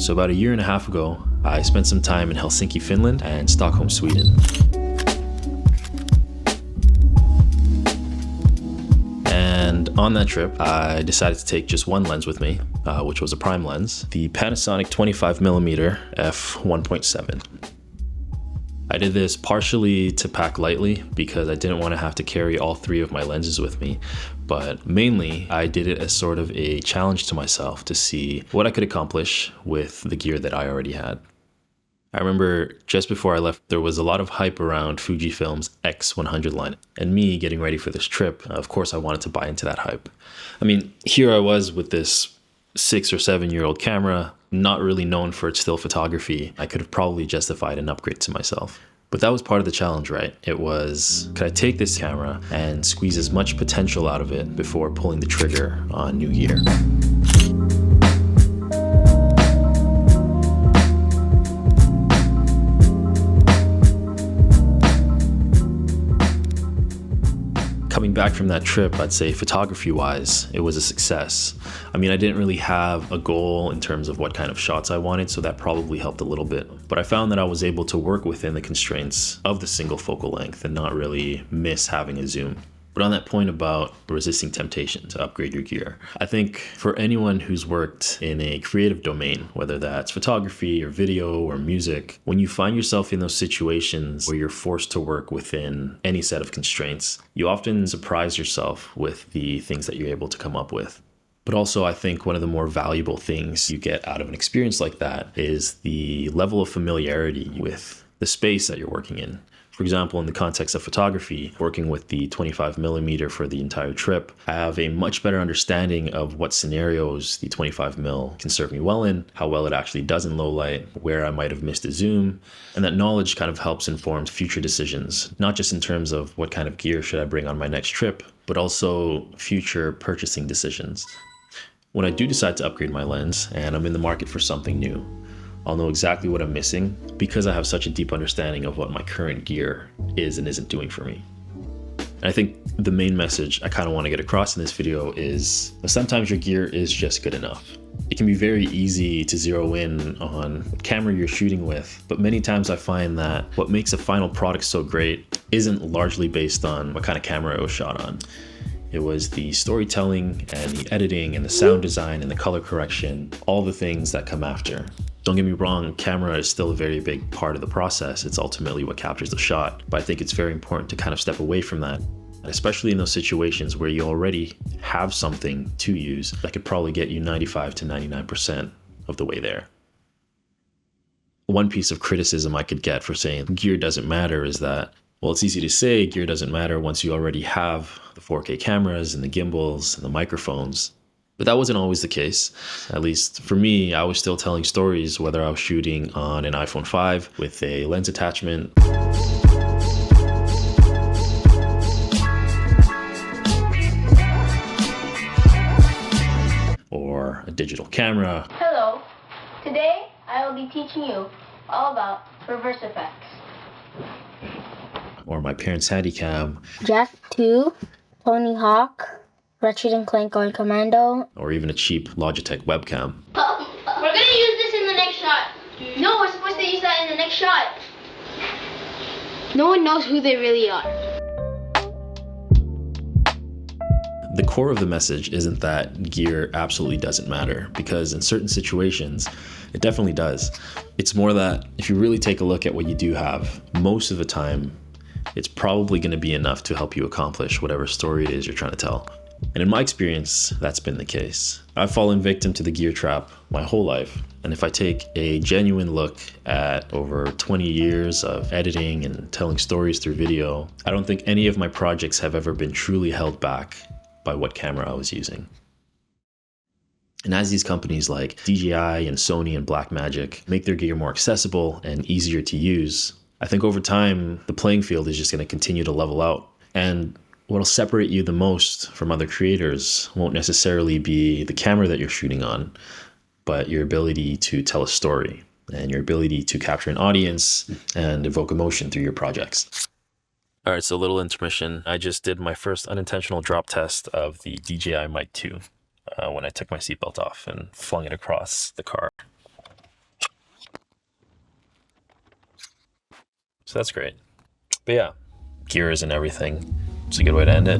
So about a year and a half ago, I spent some time in Helsinki, Finland and Stockholm, Sweden. And on that trip, I decided to take just one lens with me, which was a prime lens, the Panasonic 25mm f1.7. I did this partially to pack lightly because I didn't want to have to carry all three of my lenses with me, but mainly I did it as sort of a challenge to myself to see what I could accomplish with the gear that I already had. I remember just before I left, there was a lot of hype around Fujifilm's X100 line, and me getting ready for this trip, of course I wanted to buy into that hype. I mean, here I was with this 6 or 7 year old camera, not really known for its still photography. I could have probably justified an upgrade to myself. But that was part of the challenge, right? It was, could I take this camera and squeeze as much potential out of it before pulling the trigger on new gear? Coming back from that trip, I'd say photography-wise, it was a success. I mean, I didn't really have a goal in terms of what kind of shots I wanted, so that probably helped a little bit. But I found that I was able to work within the constraints of the single focal length and not really miss having a zoom. But on that point about resisting temptation to upgrade your gear, I think for anyone who's worked in a creative domain, whether that's photography or video or music, when you find yourself in those situations where you're forced to work within any set of constraints, you often surprise yourself with the things that you're able to come up with. But also, I think one of the more valuable things you get out of an experience like that is the level of familiarity with the space that you're working in. For example, in the context of photography, working with the 25mm for the entire trip, I have a much better understanding of what scenarios the 25mm can serve me well in, how well it actually does in low light, where I might have missed a zoom, and that knowledge kind of helps inform future decisions, not just in terms of what kind of gear should I bring on my next trip, but also future purchasing decisions. When I do decide to upgrade my lens and I'm in the market for something new, I'll know exactly what I'm missing because I have such a deep understanding of what my current gear is and isn't doing for me. And I think the main message I kind of want to get across in this video is that sometimes your gear is just good enough. It can be very easy to zero in on what camera you're shooting with, but many times I find that what makes a final product so great isn't largely based on what kind of camera it was shot on. It was the storytelling and the editing and the sound design and the color correction, all the things that come after. Don't get me wrong, camera is still a very big part of the process. It's ultimately what captures the shot. But I think it's very important to kind of step away from that, especially in those situations where you already have something to use that could probably get you 95 to 99% of the way there. One piece of criticism I could get for saying gear doesn't matter is that, well, it's easy to say gear doesn't matter once you already have the 4K cameras and the gimbals and the microphones. But that wasn't always the case. At least for me, I was still telling stories whether I was shooting on an iPhone 5 with a lens attachment, or a digital camera. Hello. Today I will be teaching you all about reverse effects. Or my parents' Handycam. Jack 2, Tony Hawk, Ratchet & Clank Going Commando. Or even a cheap Logitech webcam. We're gonna use this in the next shot. No, we're supposed to use that in the next shot. No one knows who they really are. The core of the message isn't that gear absolutely doesn't matter, because in certain situations, it definitely does. It's more that if you really take a look at what you do have, most of the time, it's probably going to be enough to help you accomplish whatever story it is you're trying to tell. And in my experience, that's been the case. I've fallen victim to the gear trap my whole life. And if I take a genuine look at over 20 years of editing and telling stories through video, I don't think any of my projects have ever been truly held back by what camera I was using. And as these companies like DJI and Sony and Blackmagic make their gear more accessible and easier to use, I think over time, the playing field is just going to continue to level out. And what'll separate you the most from other creators won't necessarily be the camera that you're shooting on, but your ability to tell a story and your ability to capture an audience and evoke emotion through your projects. All right, so a little intermission. I just did my first unintentional drop test of the DJI Mic 2 when I took my seatbelt off and flung it across the car. So that's great. But yeah, gears and everything. It's a good way to end it.